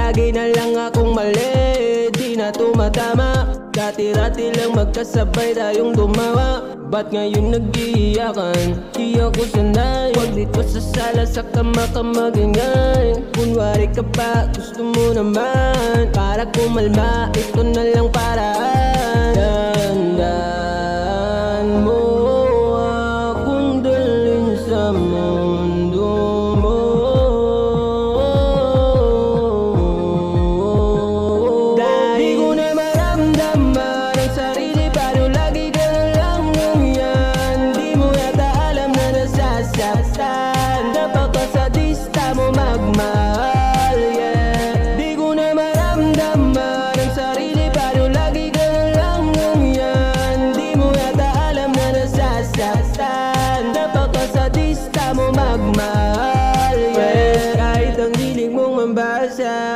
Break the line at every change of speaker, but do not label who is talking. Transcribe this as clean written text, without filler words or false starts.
lagi na lang akong mali, di na tumatama. Dati-rati lang magkasabay tayong tumawa, ba't ngayon nag-iiyakan? Di ako sanay, huwag dito sa sala sa kama ka magingay. Kunwari ka pa, gusto mo naman para kumalma, ito na lang paraan.